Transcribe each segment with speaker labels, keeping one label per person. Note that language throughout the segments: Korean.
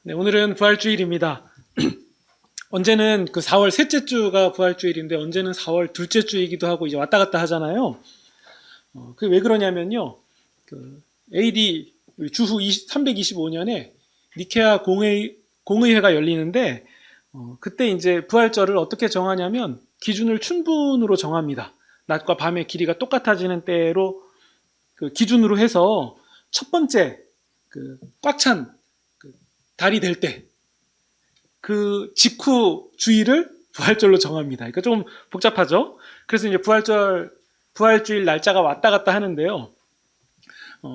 Speaker 1: 네, 오늘은 부활주일입니다. 언제는 그 4월 셋째 주가 부활주일인데 언제는 4월 둘째 주이기도 하고 이제 왔다 갔다 하잖아요. 그게 왜 그러냐면요. 그 AD 주후 325년에 니케아 공의회가 열리는데 그때 이제 부활절을 어떻게 정하냐면 기준을 춘분으로 정합니다. 낮과 밤의 길이가 똑같아지는 때로 그 기준으로 해서 첫 번째 그 꽉 찬 달이 될 때 그 직후 주일을 부활절로 정합니다. 그러니까 좀 복잡하죠. 그래서 이제 부활주일 날짜가 왔다 갔다 하는데요.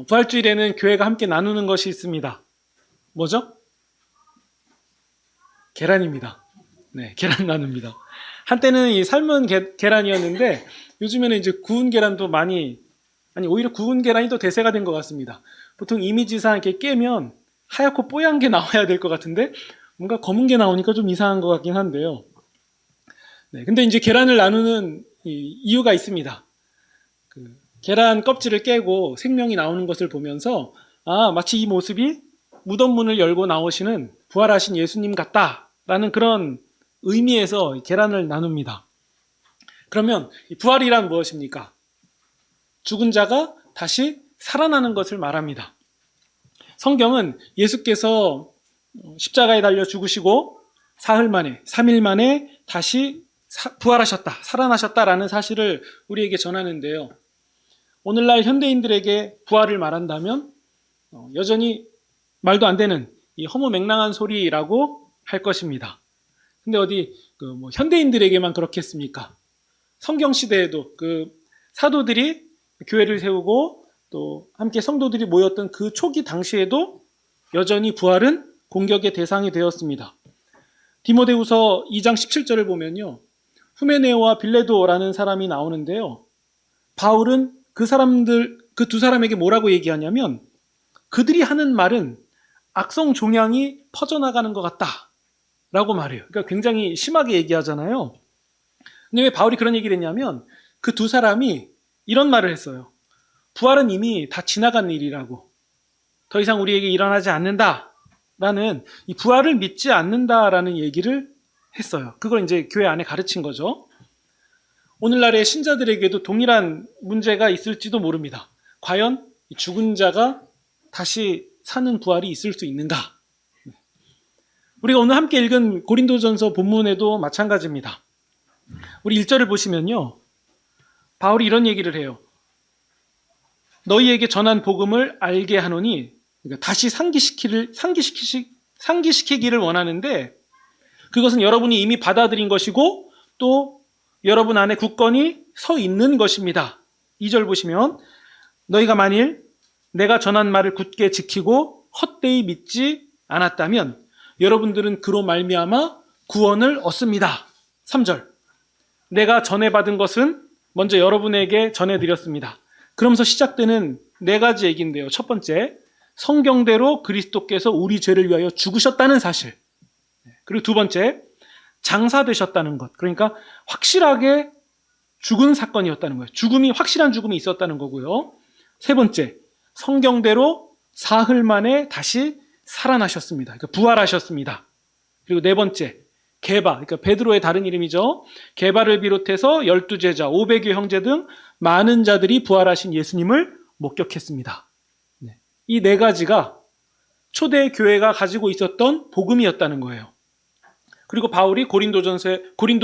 Speaker 1: 부활주일에는 교회가 함께 나누는 것이 있습니다. 뭐죠? 계란입니다. 네, 계란 나눕니다. 한때는 이 삶은 계란이었는데 요즘에는 이제 구운 계란도 오히려 구운 계란이 또 대세가 된 것 같습니다. 보통 이미지상 이렇게 깨면 하얗고 뽀얀 게 나와야 될 것 같은데 뭔가 검은 게 나오니까 좀 이상한 것 같긴 한데요. 네, 근데 이제 계란을 나누는 이유가 있습니다. 계란 껍질을 깨고 생명이 나오는 것을 보면서 마치 이 모습이 무덤 문을 열고 나오시는 부활하신 예수님 같다라는 그런 의미에서 계란을 나눕니다. 그러면 부활이란 무엇입니까? 죽은 자가 다시 살아나는 것을 말합니다. 성경은 예수께서 십자가에 달려 죽으시고 사흘 만에, 3일 만에 다시 부활하셨다, 살아나셨다라는 사실을 우리에게 전하는데요. 오늘날 현대인들에게 부활을 말한다면 여전히 말도 안 되는 이 허무맹랑한 소리라고 할 것입니다. 근데 어디 현대인들에게만 그렇겠습니까? 성경 시대에도 그 사도들이 교회를 세우고 또 함께 성도들이 모였던 그 초기 당시에도 여전히 부활은 공격의 대상이 되었습니다. 디모데후서 2장 17절을 보면요. 후메네오와 빌레도라는 사람이 나오는데요. 바울은 그 두 사람에게 뭐라고 얘기하냐면 그들이 하는 말은 악성 종양이 퍼져나가는 것 같다 라고 말해요. 그러니까 굉장히 심하게 얘기하잖아요. 근데 왜 바울이 그런 얘기를 했냐면 그 두 사람이 이런 말을 했어요. 부활은 이미 다 지나간 일이라고. 더 이상 우리에게 일어나지 않는다라는 이 부활을 믿지 않는다라는 얘기를 했어요. 그걸 이제 교회 안에 가르친 거죠. 오늘날의 신자들에게도 동일한 문제가 있을지도 모릅니다. 과연 죽은 자가 다시 사는 부활이 있을 수 있는가? 우리가 오늘 함께 읽은 고린도전서 본문에도 마찬가지입니다. 우리 1절을 보시면요. 바울이 이런 얘기를 해요. 너희에게 전한 복음을 알게 하노니 그러니까 다시 상기시키기를 원하는데 그것은 여러분이 이미 받아들인 것이고 또 여러분 안에 굳건히 서 있는 것입니다. 2절 보시면 너희가 만일 내가 전한 말을 굳게 지키고 헛되이 믿지 않았다면 여러분들은 그로 말미암아 구원을 얻습니다. 3절 내가 전해받은 것은 먼저 여러분에게 전해드렸습니다. 그러면서 시작되는 네 가지 얘기인데요. 첫 번째, 성경대로 그리스도께서 우리 죄를 위하여 죽으셨다는 사실. 그리고 두 번째, 장사되셨다는 것. 그러니까 확실하게 죽은 사건이었다는 거예요. 확실한 죽음이 있었다는 거고요. 세 번째, 성경대로 사흘 만에 다시 살아나셨습니다. 그러니까 부활하셨습니다. 그리고 네 번째, 게바, 그러니까 베드로의 다른 이름이죠. 게바를 비롯해서 12제자, 500여 형제 등 많은 자들이 부활하신 예수님을 목격했습니다. 이 네 가지가 초대 교회가 가지고 있었던 복음이었다는 거예요. 그리고 바울이 고린도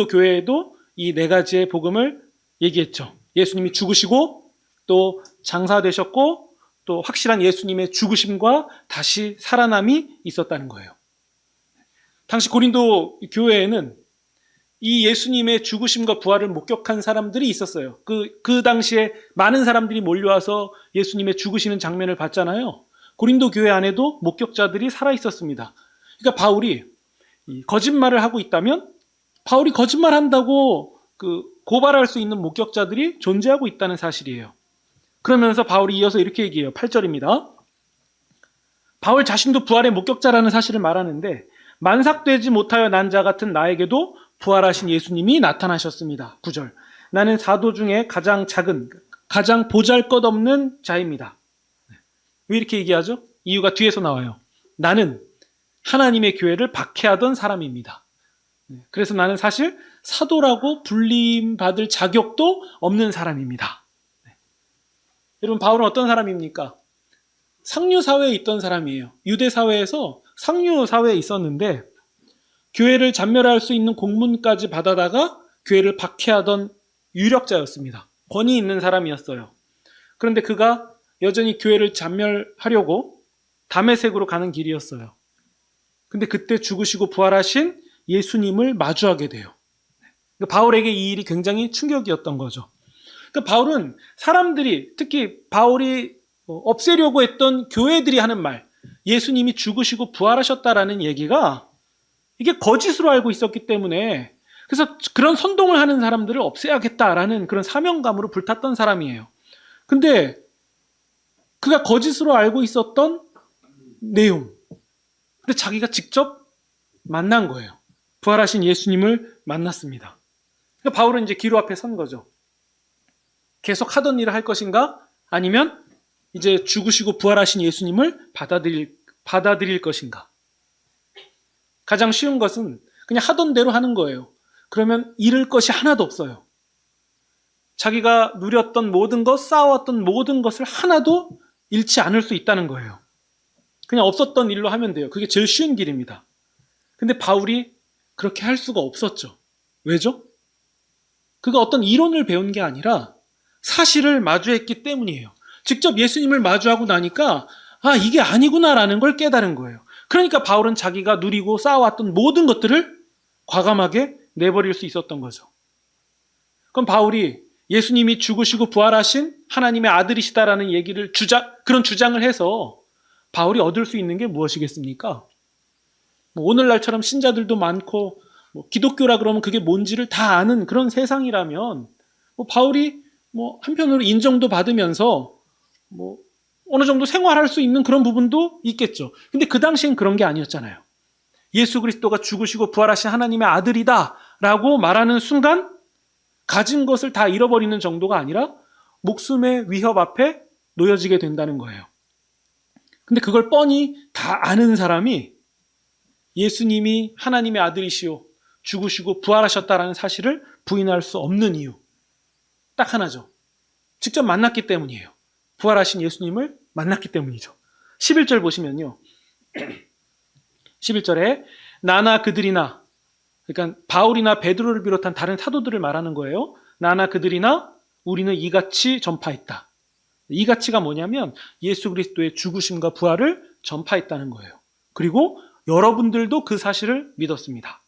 Speaker 1: 교회에도 이 네 가지의 복음을 얘기했죠. 예수님이 죽으시고 또 장사되셨고 또 확실한 예수님의 죽으심과 다시 살아남이 있었다는 거예요. 당시 고린도 교회에는 이 예수님의 죽으심과 부활을 목격한 사람들이 있었어요. 그 당시에 많은 사람들이 몰려와서 예수님의 죽으시는 장면을 봤잖아요. 고린도 교회 안에도 목격자들이 살아 있었습니다. 그러니까 바울이 거짓말을 하고 있다면 바울이 거짓말한다고 고발할 수 있는 목격자들이 존재하고 있다는 사실이에요. 그러면서 바울이 이어서 이렇게 얘기해요. 8절입니다. 바울 자신도 부활의 목격자라는 사실을 말하는데 만삭되지 못하여 난 자 같은 나에게도 부활하신 예수님이 나타나셨습니다. 9절. 나는 사도 중에 가장 작은, 가장 보잘것없는 자입니다. 왜 이렇게 얘기하죠? 이유가 뒤에서 나와요. 나는 하나님의 교회를 박해하던 사람입니다. 그래서 나는 사실 사도라고 불림받을 자격도 없는 사람입니다. 여러분, 바울은 어떤 사람입니까? 상류 사회에 있던 사람이에요. 유대 사회에서 상류 사회에 있었는데 교회를 잔멸할 수 있는 공문까지 받아다가 교회를 박해하던 유력자였습니다. 권위 있는 사람이었어요. 그런데 그가 여전히 교회를 잔멸하려고 다메섹으로 가는 길이었어요. 근데 그때 죽으시고 부활하신 예수님을 마주하게 돼요. 바울에게 이 일이 굉장히 충격이었던 거죠. 그러니까 바울은 사람들이, 특히 바울이 없애려고 했던 교회들이 하는 말, 예수님이 죽으시고 부활하셨다라는 얘기가 이게 거짓으로 알고 있었기 때문에, 그래서 그런 선동을 하는 사람들을 없애야겠다라는 그런 사명감으로 불탔던 사람이에요. 근데 그가 거짓으로 알고 있었던 내용, 근데 자기가 직접 만난 거예요. 부활하신 예수님을 만났습니다. 그러니까 바울은 이제 기로 앞에 선 거죠. 계속 하던 일을 할 것인가? 아니면 이제 죽으시고 부활하신 예수님을 받아들일 것인가? 가장 쉬운 것은 그냥 하던 대로 하는 거예요. 그러면 잃을 것이 하나도 없어요. 자기가 누렸던 모든 것, 쌓아왔던 모든 것을 하나도 잃지 않을 수 있다는 거예요. 그냥 없었던 일로 하면 돼요. 그게 제일 쉬운 길입니다. 근데 바울이 그렇게 할 수가 없었죠. 왜죠? 그가 어떤 이론을 배운 게 아니라 사실을 마주했기 때문이에요. 직접 예수님을 마주하고 나니까 이게 아니구나라는 걸 깨달은 거예요. 그러니까 바울은 자기가 누리고 쌓아왔던 모든 것들을 과감하게 내버릴 수 있었던 거죠. 그럼 바울이 예수님이 죽으시고 부활하신 하나님의 아들이시다라는 얘기를 그런 주장을 해서 바울이 얻을 수 있는 게 무엇이겠습니까? 오늘날처럼 신자들도 많고 기독교라 그러면 그게 뭔지를 다 아는 그런 세상이라면 바울이 한편으로 인정도 받으면서 어느 정도 생활할 수 있는 그런 부분도 있겠죠. 근데 그 당시엔 그런 게 아니었잖아요. 예수 그리스도가 죽으시고 부활하신 하나님의 아들이다 라고 말하는 순간 가진 것을 다 잃어버리는 정도가 아니라 목숨의 위협 앞에 놓여지게 된다는 거예요. 근데 그걸 뻔히 다 아는 사람이 예수님이 하나님의 아들이시오, 죽으시고 부활하셨다라는 사실을 부인할 수 없는 이유, 딱 하나죠. 직접 만났기 때문이에요. 부활하신 예수님을 만났기 때문이죠. 11절 보시면요, 11절에 나나 그들이나, 그러니까 바울이나 베드로를 비롯한 다른 사도들을 말하는 거예요. 나나 그들이나 우리는 이같이 전파했다. 이같이가 뭐냐면 예수 그리스도의 죽으심과 부활을 전파했다는 거예요. 그리고 여러분들도 그 사실을 믿었습니다.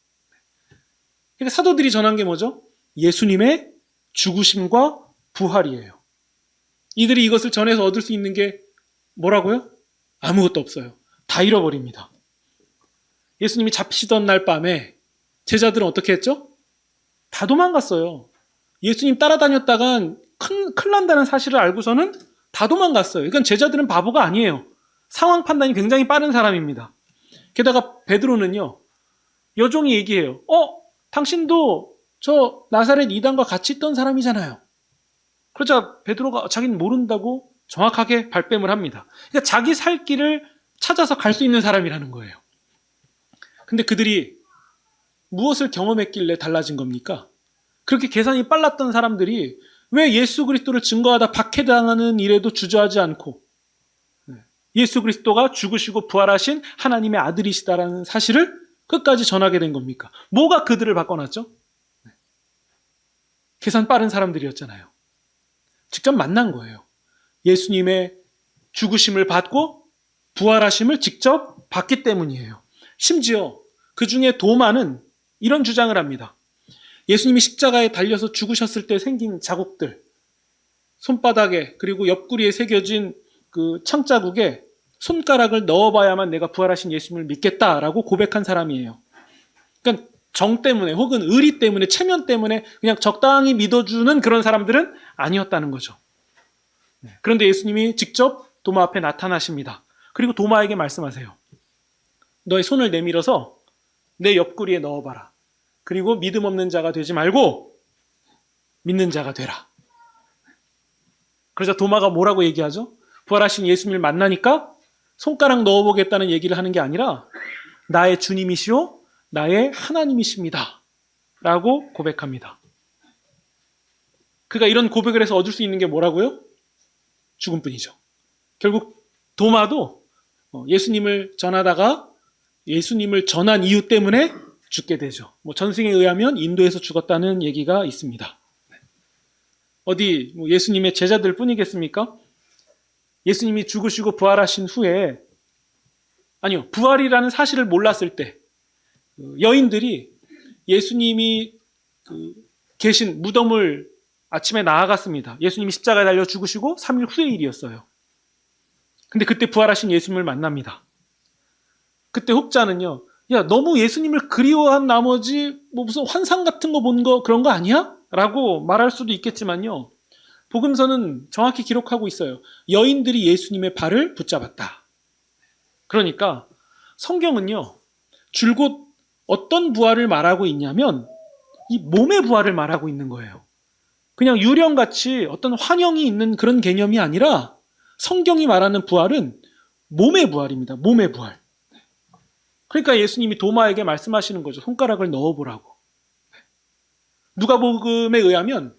Speaker 1: 그러니까 사도들이 전한 게 뭐죠? 예수님의 죽으심과 부활이에요. 이들이 이것을 전해서 얻을 수 있는 게 뭐라고요? 아무것도 없어요. 다 잃어버립니다. 예수님이 잡히시던 날 밤에 제자들은 어떻게 했죠? 다 도망갔어요. 예수님 따라다녔다간 큰일 난다는 사실을 알고서는 다 도망갔어요. 그러니까 제자들은 바보가 아니에요. 상황 판단이 굉장히 빠른 사람입니다. 게다가 베드로는요, 여종이 얘기해요. 당신도 저 나사렛 이단과 같이 있던 사람이잖아요. 그러자 베드로가 자기는 모른다고 정확하게 발뺌을 합니다. 그러니까 자기 살 길을 찾아서 갈 수 있는 사람이라는 거예요. 근데 그들이 무엇을 경험했길래 달라진 겁니까? 그렇게 계산이 빨랐던 사람들이 왜 예수 그리스도를 증거하다 박해당하는 일에도 주저하지 않고 예수 그리스도가 죽으시고 부활하신 하나님의 아들이시다라는 사실을 끝까지 전하게 된 겁니까? 뭐가 그들을 바꿔놨죠? 계산 빠른 사람들이었잖아요. 직접 만난 거예요. 예수님의 죽으심을 받고 부활하심을 직접 받기 때문이에요. 심지어 그 중에 도마는 이런 주장을 합니다. 예수님이 십자가에 달려서 죽으셨을 때 생긴 자국들, 손바닥에 그리고 옆구리에 새겨진 그 창자국에 손가락을 넣어봐야만 내가 부활하신 예수님을 믿겠다라고 고백한 사람이에요. 그러니까 정 때문에 혹은 의리 때문에 체면 때문에 그냥 적당히 믿어주는 그런 사람들은 아니었다는 거죠. 그런데 예수님이 직접 도마 앞에 나타나십니다. 그리고 도마에게 말씀하세요. 너의 손을 내밀어서 내 옆구리에 넣어봐라. 그리고 믿음 없는 자가 되지 말고 믿는 자가 되라. 그러자 도마가 뭐라고 얘기하죠? 부활하신 예수님을 만나니까 손가락 넣어보겠다는 얘기를 하는 게 아니라 나의 주님이시오 나의 하나님이십니다 라고 고백합니다. 그가 이런 고백을 해서 얻을 수 있는 게 뭐라고요? 죽음뿐이죠. 결국 도마도 예수님을 전하다가 예수님을 전한 이유 때문에 죽게 되죠. 전승에 의하면 인도에서 죽었다는 얘기가 있습니다. 어디 예수님의 제자들 뿐이겠습니까? 예수님이 죽으시고 부활하신 후에, 아니요, 부활이라는 사실을 몰랐을 때 여인들이 예수님이 계신 무덤을 아침에 나아갔습니다. 예수님이 십자가에 달려 죽으시고 3일 후의 일이었어요. 근데 그때 부활하신 예수님을 만납니다. 그때 혹자는요, 야, 너무 예수님을 그리워한 나머지 무슨 환상 같은 거 본 거 그런 거 아니야? 라고 말할 수도 있겠지만요. 복음서는 정확히 기록하고 있어요. 여인들이 예수님의 발을 붙잡았다. 그러니까 성경은요, 줄곧 어떤 부활을 말하고 있냐면 이 몸의 부활을 말하고 있는 거예요. 그냥 유령같이 어떤 환영이 있는 그런 개념이 아니라 성경이 말하는 부활은 몸의 부활입니다. 몸의 부활. 그러니까 예수님이 도마에게 말씀하시는 거죠. 손가락을 넣어보라고. 누가복음에 의하면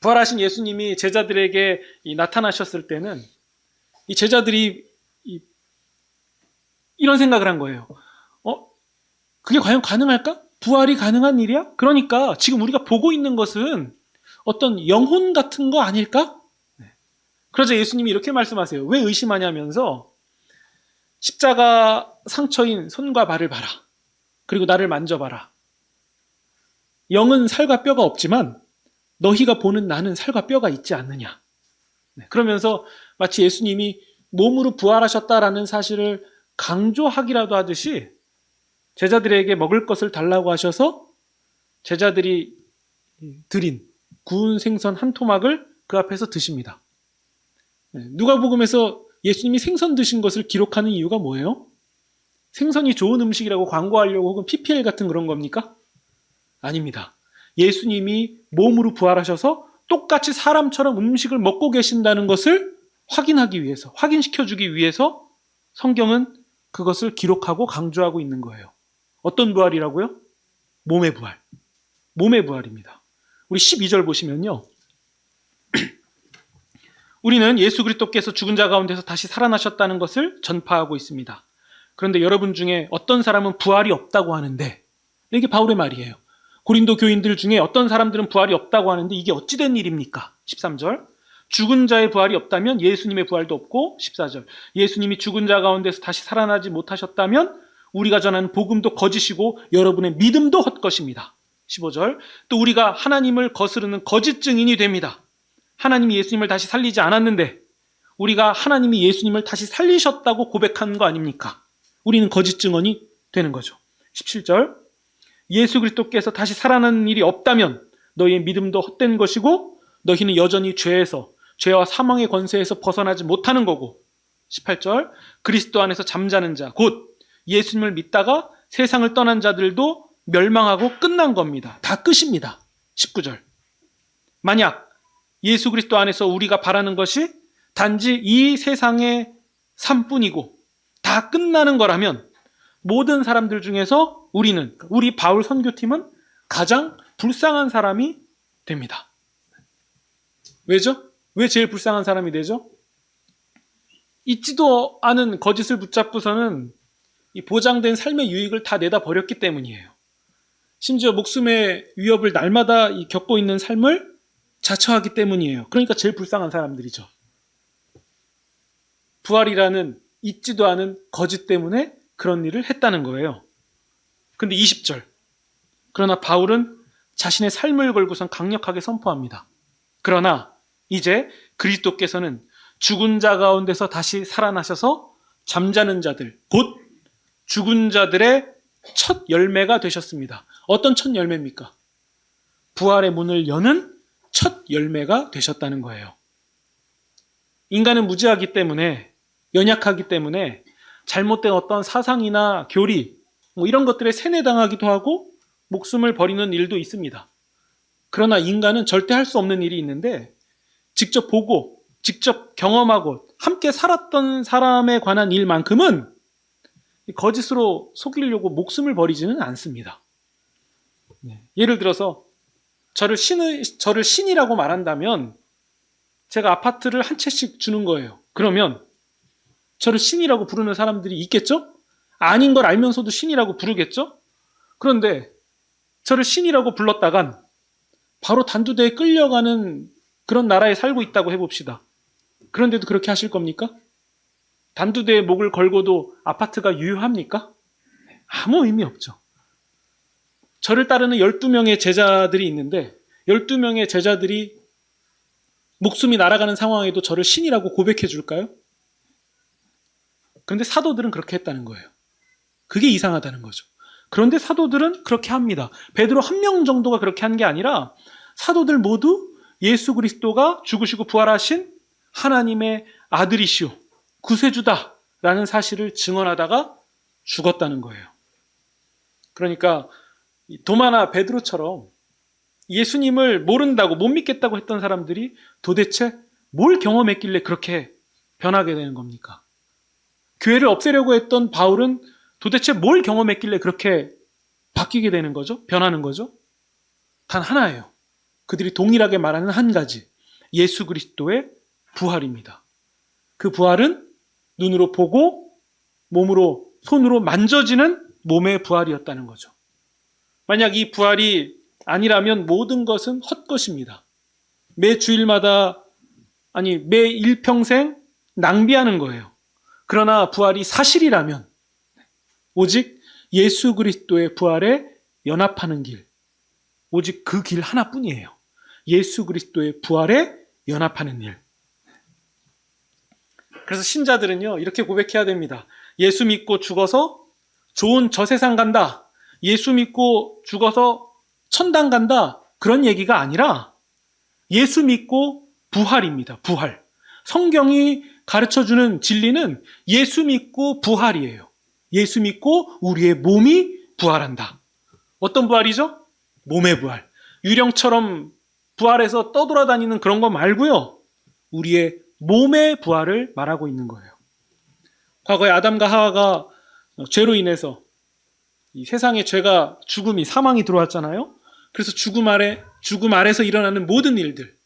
Speaker 1: 부활하신 예수님이 제자들에게 나타나셨을 때는 이 제자들이 이런 생각을 한 거예요. 그게 과연 가능할까? 부활이 가능한 일이야? 그러니까 지금 우리가 보고 있는 것은 어떤 영혼 같은 거 아닐까? 그러자 예수님이 이렇게 말씀하세요. 왜 의심하냐면서 십자가 상처인 손과 발을 봐라. 그리고 나를 만져봐라. 영은 살과 뼈가 없지만 너희가 보는 나는 살과 뼈가 있지 않느냐. 그러면서 마치 예수님이 몸으로 부활하셨다라는 사실을 강조하기라도 하듯이 제자들에게 먹을 것을 달라고 하셔서 제자들이 드린 구운 생선 한 토막을 그 앞에서 드십니다. 누가복음에서 예수님이 생선 드신 것을 기록하는 이유가 뭐예요? 생선이 좋은 음식이라고 광고하려고 혹은 PPL 같은 그런 겁니까? 아닙니다. 예수님이 몸으로 부활하셔서 똑같이 사람처럼 음식을 먹고 계신다는 것을 확인하기 위해서, 확인시켜주기 위해서 성경은 그것을 기록하고 강조하고 있는 거예요. 어떤 부활이라고요? 몸의 부활. 몸의 부활입니다. 우리 12절 보시면요. 우리는 예수 그리스도께서 죽은 자 가운데서 다시 살아나셨다는 것을 전파하고 있습니다. 그런데 여러분 중에 어떤 사람은 부활이 없다고 하는데, 이게 바울의 말이에요. 고린도 교인들 중에 어떤 사람들은 부활이 없다고 하는데 이게 어찌된 일입니까? 13절. 죽은 자의 부활이 없다면 예수님의 부활도 없고, 14절. 예수님이 죽은 자 가운데서 다시 살아나지 못하셨다면 우리가 전하는 복음도 거짓이고 여러분의 믿음도 헛것입니다. 15절. 또 우리가 하나님을 거스르는 거짓 증인이 됩니다. 하나님이 예수님을 다시 살리지 않았는데 우리가 하나님이 예수님을 다시 살리셨다고 고백하는 거 아닙니까? 우리는 거짓 증언이 되는 거죠. 17절. 예수 그리스도께서 다시 살아나는 일이 없다면 너희의 믿음도 헛된 것이고 너희는 여전히 죄와 사망의 권세에서 벗어나지 못하는 거고. 18절. 그리스도 안에서 잠자는 자, 곧 예수님을 믿다가 세상을 떠난 자들도 멸망하고 끝난 겁니다. 다 끝입니다. 19절. 만약 예수 그리스도 안에서 우리가 바라는 것이 단지 이 세상의 삶뿐이고 다 끝나는 거라면 모든 사람들 중에서 우리 바울 선교팀은 가장 불쌍한 사람이 됩니다. 왜죠? 왜 제일 불쌍한 사람이 되죠? 있지도 않은 거짓을 붙잡고서는 이 보장된 삶의 유익을 다 내다 버렸기 때문이에요. 심지어 목숨의 위협을 날마다 겪고 있는 삶을 자처하기 때문이에요. 그러니까 제일 불쌍한 사람들이죠. 부활이라는 있지도 않은 거짓 때문에 그런 일을 했다는 거예요. 근데 20절. 그러나 바울은 자신의 삶을 걸고선 강력하게 선포합니다. 그러나 이제 그리스도께서는 죽은 자 가운데서 다시 살아나셔서 잠자는 자들, 곧 죽은 자들의 첫 열매가 되셨습니다. 어떤 첫 열매입니까? 부활의 문을 여는 첫 열매가 되셨다는 거예요. 인간은 무지하기 때문에, 연약하기 때문에 잘못된 어떤 사상이나 교리 이런 것들에 세뇌당하기도 하고 목숨을 버리는 일도 있습니다. 그러나 인간은 절대 할 수 없는 일이 있는데 직접 보고 직접 경험하고 함께 살았던 사람에 관한 일만큼은 거짓으로 속이려고 목숨을 버리지는 않습니다. 예를 들어서 저를 신이라고 말한다면 제가 아파트를 한 채씩 주는 거예요. 그러면 저를 신이라고 부르는 사람들이 있겠죠? 아닌 걸 알면서도 신이라고 부르겠죠? 그런데 저를 신이라고 불렀다간 바로 단두대에 끌려가는 그런 나라에 살고 있다고 해봅시다. 그런데도 그렇게 하실 겁니까? 단두대에 목을 걸고도 아파트가 유효합니까? 아무 의미 없죠. 저를 따르는 12명의 제자들이 있는데 12명의 제자들이 목숨이 날아가는 상황에도 저를 신이라고 고백해 줄까요? 그런데 사도들은 그렇게 했다는 거예요. 그게 이상하다는 거죠. 그런데 사도들은 그렇게 합니다. 베드로 한 명 정도가 그렇게 한 게 아니라 사도들 모두 예수 그리스도가 죽으시고 부활하신 하나님의 아들이시오, 구세주다라는 사실을 증언하다가 죽었다는 거예요. 그러니까 도마나 베드로처럼 예수님을 모른다고 못 믿겠다고 했던 사람들이 도대체 뭘 경험했길래 그렇게 변하게 되는 겁니까? 교회를 없애려고 했던 바울은 도대체 뭘 경험했길래 그렇게 바뀌게 되는 거죠? 변하는 거죠? 단 하나예요. 그들이 동일하게 말하는 한 가지, 예수 그리스도의 부활입니다. 그 부활은 눈으로 보고 몸으로, 손으로 만져지는 몸의 부활이었다는 거죠. 만약 이 부활이 아니라면 모든 것은 헛것입니다. 매 주일마다, 매 일평생 낭비하는 거예요. 그러나 부활이 사실이라면 오직 예수 그리스도의 부활에 연합하는 길, 오직 그 길 하나뿐이에요. 예수 그리스도의 부활에 연합하는 일. 그래서 신자들은요, 이렇게 고백해야 됩니다. 예수 믿고 죽어서 좋은 저세상 간다. 예수 믿고 죽어서 천당 간다. 그런 얘기가 아니라 예수 믿고 부활입니다. 부활. 성경이 가르쳐주는 진리는 예수 믿고 부활이에요. 예수 믿고 우리의 몸이 부활한다. 어떤 부활이죠? 몸의 부활. 유령처럼 부활해서 떠돌아다니는 그런 거 말고요. 우리의 몸의 부활을 말하고 있는 거예요. 과거에 아담과 하와가 죄로 인해서 이 세상에 죄가, 죽음이, 사망이 들어왔잖아요. 그래서 죽음 아래서 일어나는 모든 일들,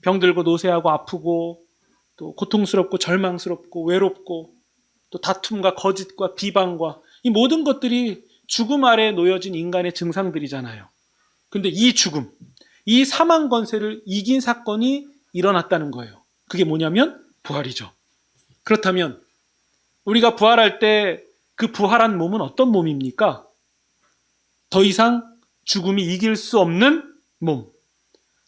Speaker 1: 병들고 노쇠하고 아프고 또 고통스럽고 절망스럽고 외롭고 또 다툼과 거짓과 비방과 이 모든 것들이 죽음 아래에 놓여진 인간의 증상들이잖아요. 근데 이 죽음, 이 사망 권세를 이긴 사건이 일어났다는 거예요. 그게 뭐냐면 부활이죠. 그렇다면 우리가 부활할 때 그 부활한 몸은 어떤 몸입니까? 더 이상 죽음이 이길 수 없는 몸,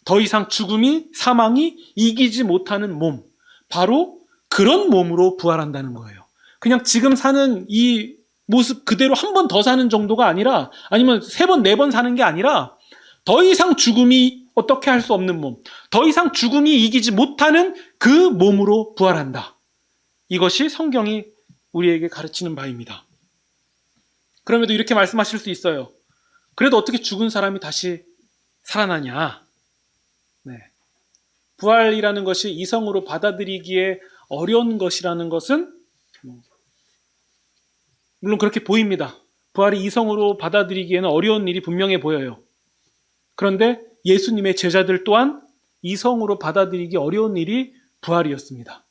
Speaker 1: 더 이상 죽음이, 사망이 이기지 못하는 몸, 바로 그런 몸으로 부활한다는 거예요. 그냥 지금 사는 이 모습 그대로 한 번 더 사는 정도가 아니라, 아니면 3번, 4번 사는 게 아니라 더 이상 죽음이 어떻게 할 수 없는 몸, 더 이상 죽음이 이기지 못하는 그 몸으로 부활한다. 이것이 성경이 우리에게 가르치는 바입니다. 그럼에도 이렇게 말씀하실 수 있어요. 그래도 어떻게 죽은 사람이 다시 살아나냐? 네. 부활이라는 것이 이성으로 받아들이기에 어려운 것이라는 것은 물론 그렇게 보입니다. 부활이 이성으로 받아들이기에는 어려운 일이 분명해 보여요. 그런데 예수님의 제자들 또한 이성으로 받아들이기 어려운 일이 부활이었습니다.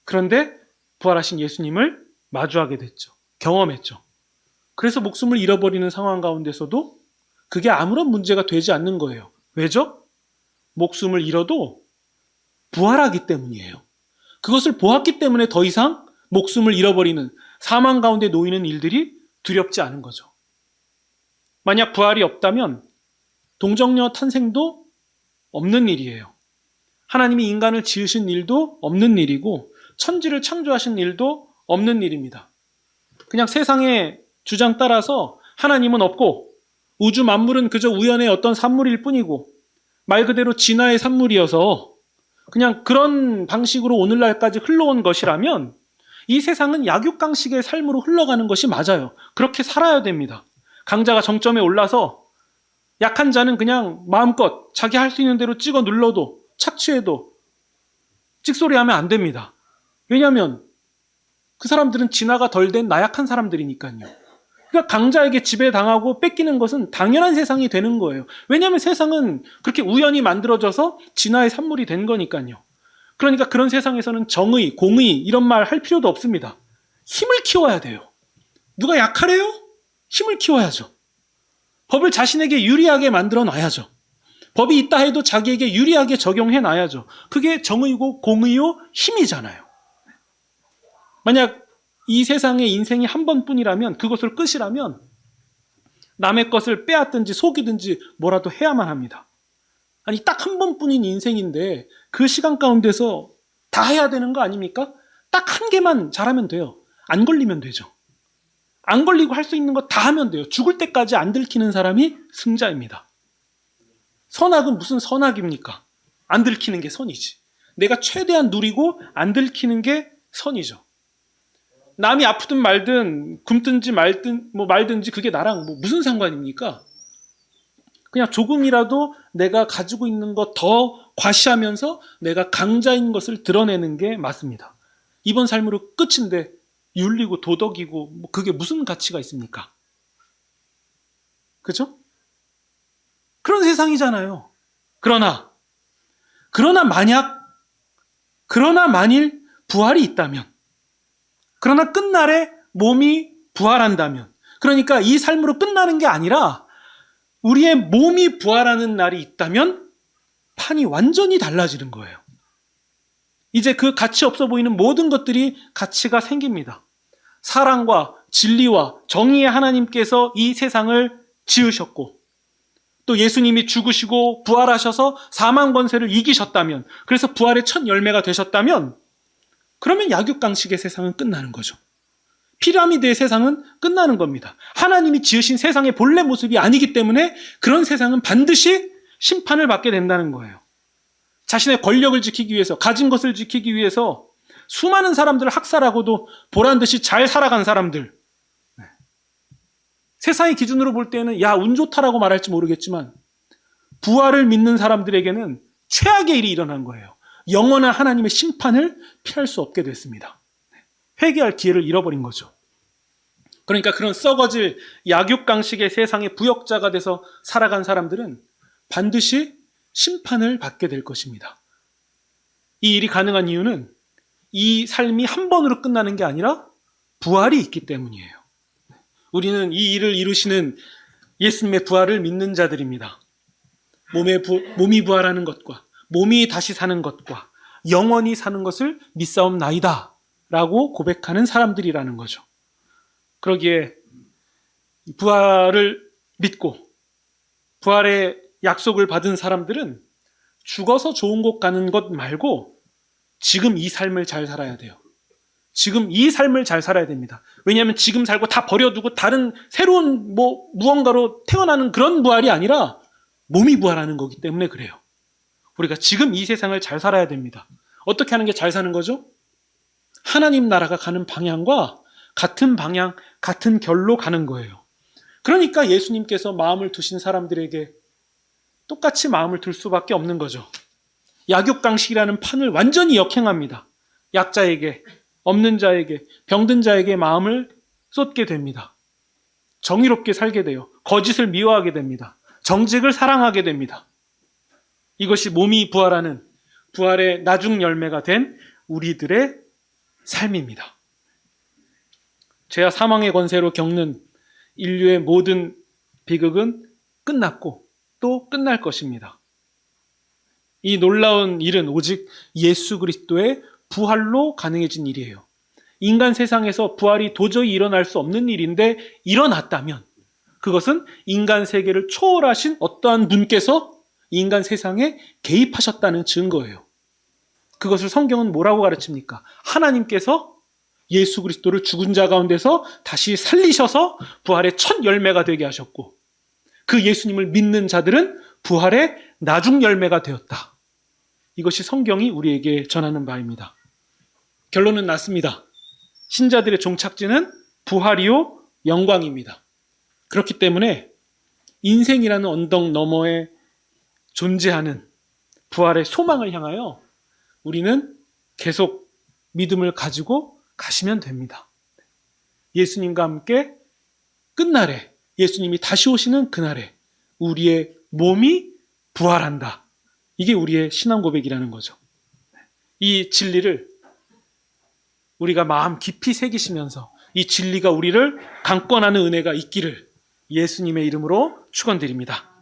Speaker 1: 그런데 부활하신 예수님을 마주하게 됐죠. 경험했죠. 그래서 목숨을 잃어버리는 상황 가운데서도 그게 아무런 문제가 되지 않는 거예요. 왜죠? 목숨을 잃어도 부활하기 때문이에요. 그것을 보았기 때문에 더 이상 목숨을 잃어버리는, 사망 가운데 놓이는 일들이 두렵지 않은 거죠. 만약 부활이 없다면 동정녀 탄생도 없는 일이에요. 하나님이 인간을 지으신 일도 없는 일이고 천지를 창조하신 일도 없는 일입니다. 그냥 세상의 주장 따라서 하나님은 없고 우주 만물은 그저 우연의 어떤 산물일 뿐이고 말 그대로 진화의 산물이어서 그냥 그런 방식으로 오늘날까지 흘러온 것이라면 이 세상은 약육강식의 삶으로 흘러가는 것이 맞아요. 그렇게 살아야 됩니다. 강자가 정점에 올라서 약한 자는 그냥 마음껏 자기 할 수 있는 대로 찍어 눌러도 착취해도 찍소리하면 안 됩니다. 왜냐하면 그 사람들은 진화가 덜 된 나약한 사람들이니까요. 그러니까 강자에게 지배당하고 뺏기는 것은 당연한 세상이 되는 거예요. 왜냐하면 세상은 그렇게 우연히 만들어져서 진화의 산물이 된 거니까요. 그러니까 그런 세상에서는 정의, 공의 이런 말 할 필요도 없습니다. 힘을 키워야 돼요. 누가 약하래요? 힘을 키워야죠. 법을 자신에게 유리하게 만들어 놔야죠. 법이 있다 해도 자기에게 유리하게 적용해 놔야죠. 그게 정의고 공의요 힘이잖아요. 만약 이 세상의 인생이 한 번뿐이라면, 그것을 끝이라면 남의 것을 빼앗든지 속이든지 뭐라도 해야만 합니다. 아니, 딱 한 번뿐인 인생인데 그 시간 가운데서 다 해야 되는 거 아닙니까? 딱 한 개만 잘하면 돼요. 안 걸리면 되죠. 안 걸리고 할 수 있는 거 다 하면 돼요. 죽을 때까지 안 들키는 사람이 승자입니다. 선악은 무슨 선악입니까? 안 들키는 게 선이지. 내가 최대한 누리고 안 들키는 게 선이죠. 남이 아프든 말든 굶든지 말든지 그게 나랑 무슨 상관입니까? 그냥 조금이라도 내가 가지고 있는 거 더 과시하면서 내가 강자인 것을 드러내는 게 맞습니다. 이번 삶으로 끝인데 윤리고 도덕이고 그게 무슨 가치가 있습니까? 그죠? 그런 세상이잖아요. 그러나 만일 부활이 있다면, 그러나 끝날에 몸이 부활한다면, 그러니까 이 삶으로 끝나는 게 아니라 우리의 몸이 부활하는 날이 있다면 판이 완전히 달라지는 거예요. 이제 그 가치 없어 보이는 모든 것들이 가치가 생깁니다. 사랑과 진리와 정의의 하나님께서 이 세상을 지으셨고, 또 예수님이 죽으시고 부활하셔서 사망 권세를 이기셨다면, 그래서 부활의 첫 열매가 되셨다면, 그러면 약육강식의 세상은 끝나는 거죠. 피라미드의 세상은 끝나는 겁니다. 하나님이 지으신 세상의 본래 모습이 아니기 때문에 그런 세상은 반드시 심판을 받게 된다는 거예요. 자신의 권력을 지키기 위해서, 가진 것을 지키기 위해서 수많은 사람들을 학살하고도 보란듯이 잘 살아간 사람들, 세상의 기준으로 볼 때는 야, 운 좋다라고 말할지 모르겠지만 부활을 믿는 사람들에게는 최악의 일이 일어난 거예요. 영원한 하나님의 심판을 피할 수 없게 됐습니다. 회개할 기회를 잃어버린 거죠. 그러니까 그런 썩어질 약육강식의 세상의 부역자가 돼서 살아간 사람들은 반드시 심판을 받게 될 것입니다. 이 일이 가능한 이유는 이 삶이 한 번으로 끝나는 게 아니라 부활이 있기 때문이에요. 우리는 이 일을 이루시는 예수님의 부활을 믿는 자들입니다. 몸이 부활하는 것과 몸이 다시 사는 것과 영원히 사는 것을 믿사옵나이다 라고 고백하는 사람들이라는 거죠. 그러기에 부활을 믿고 부활의 약속을 받은 사람들은 죽어서 좋은 곳 가는 것 말고 지금 이 삶을 잘 살아야 돼요. 지금 이 삶을 잘 살아야 됩니다. 왜냐하면 지금 살고 다 버려두고 다른 새로운 무언가로 태어나는 그런 부활이 아니라 몸이 부활하는 거기 때문에 그래요. 우리가 지금 이 세상을 잘 살아야 됩니다. 어떻게 하는 게 잘 사는 거죠? 하나님 나라가 가는 방향과 같은 방향, 같은 결로 가는 거예요. 그러니까 예수님께서 마음을 두신 사람들에게 똑같이 마음을 둘 수밖에 없는 거죠. 약육강식이라는 판을 완전히 역행합니다. 약자에게, 없는 자에게, 병든 자에게 마음을 쏟게 됩니다. 정의롭게 살게 돼요. 거짓을 미워하게 됩니다. 정직을 사랑하게 됩니다. 이것이 몸이 부활하는 부활의 나중 열매가 된 우리들의 삶입니다. 죄와 사망의 권세로 겪는 인류의 모든 비극은 끝났고 또 끝날 것입니다. 이 놀라운 일은 오직 예수 그리스도의 부활로 가능해진 일이에요. 인간 세상에서 부활이 도저히 일어날 수 없는 일인데 일어났다면 그것은 인간 세계를 초월하신 어떠한 분께서 인간 세상에 개입하셨다는 증거예요. 그것을 성경은 뭐라고 가르칩니까? 하나님께서 예수 그리스도를 죽은 자 가운데서 다시 살리셔서 부활의 첫 열매가 되게 하셨고 그 예수님을 믿는 자들은 부활의 나중 열매가 되었다. 이것이 성경이 우리에게 전하는 바입니다. 결론은 났습니다. 신자들의 종착지는 부활이요 영광입니다. 그렇기 때문에 인생이라는 언덕 너머에 존재하는 부활의 소망을 향하여 우리는 계속 믿음을 가지고 가시면 됩니다. 예수님과 함께 끝날에, 예수님이 다시 오시는 그날에 우리의 몸이 부활한다. 이게 우리의 신앙 고백이라는 거죠. 이 진리를 우리가 마음 깊이 새기시면서 이 진리가 우리를 강권하는 은혜가 있기를 예수님의 이름으로 축원드립니다.